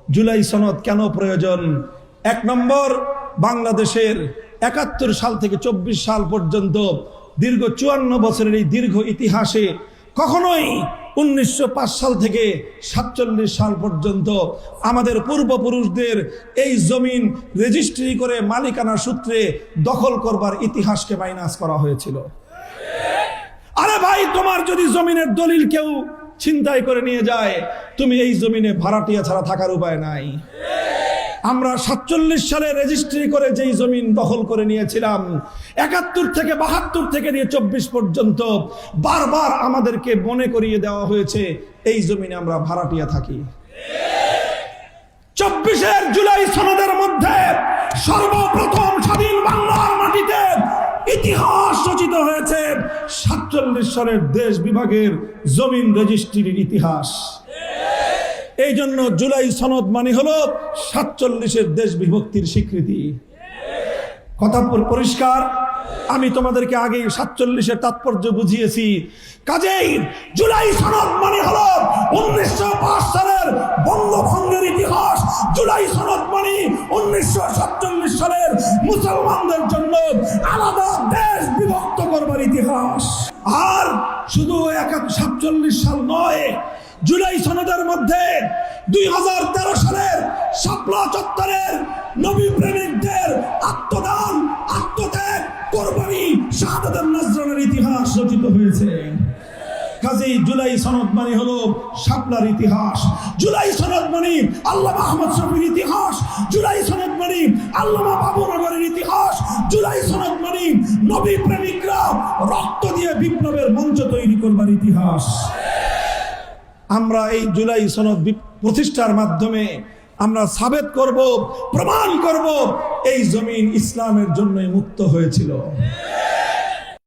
জুলাই সনদ কেন প্রয়োজন? এক নম্বর, বাংলাদেশের ৭১ সাল থেকে ২৪ সাল পর্যন্ত দীর্ঘ ৫৪ বছরের এই দীর্ঘ ইতিহাসে কখনোই ১৯০৫ সাল থেকে ৪৭ সাল পর্যন্ত আমাদের পূর্বপুরুষদের এই জমিন রেজিস্ট্রি করে মালিকানা সূত্রে দখল করবার ইতিহাসকে মাইনাস করা হয়েছিল। আরে ভাই, তোমার যদি জমিনের দলিল কেউ ছিনতাই করে নিয়ে যায়, তুমি এই জমিনে ভাড়াটিয়া ছাড়া থাকার উপায় নাই। আমরা ৪৭ সালে রেজিস্ট্রি করে যেই জমিন দখল করে নিয়েছিলাম, ৭১ থেকে ৭২ থেকে নিয়ে ২৪ পর্যন্ত বারবার আমাদেরকে মনে করিয়ে দেওয়া হয়েছে এই জমিনে আমরা ভাড়াটিয়া থাকি। ২৪ জুলাই সনদের মধ্যে সর্বপ্রথম স্বাধীন বাংলার মাটিতে ইতিহাস রচিত হয়েছে ৪৭ সালের দেশ বিভাগের জমিন রেজিস্ট্রির ইতিহাস। এই জন্য জুলাই সনদ মানে হলো ৪৭ দেশ বিভক্তির স্বীকৃতি। কথা পরিষ্কার? আমি তোমাদেরকে আগে ৪৭ তাৎপর্য বুঝিয়েছি। কাজেই জুলাই সনদ মানে হলো ১৯০৫ সালের বঙ্গভঙ্গের ইতিহাস। জুলাই সনদ মানে ১৯৪৭ সালের মুসলমানদের জন্য আলাদা দেশ বিভক্ত করবার ইতিহাস। আর শুধু ৪৭ সাল নয়, জুলাই সনদের মধ্যে ২০১৩ সালের শাপলা চত্বরের নবী প্রেমিকদের আত্মদান, আত্মত্যাগ, কোরবানি, শাহাদাতের নজরানার ইতিহাস রচিত হয়েছে। কাজেই জুলাই সনদ মানে হলো শাপলার ইতিহাস। জুলাই সনদ মানে আল্লামা আহমদ শফীর ইতিহাস। জুলাই সনদ মানে আল্লামা বাবুনগরের ইতিহাস। জুলাই সনদ মানে নবী প্রেমিকরা রক্ত দিয়ে বিপ্লবের মঞ্চ তৈরি করবার ইতিহাস। আমরা এই জুলাই সনদ প্রতিষ্ঠার মাধ্যমে আমরা সাবেত করব, প্রমাণ করব এই জমিন ইসলামের জন্যই মুক্ত হয়েছিল।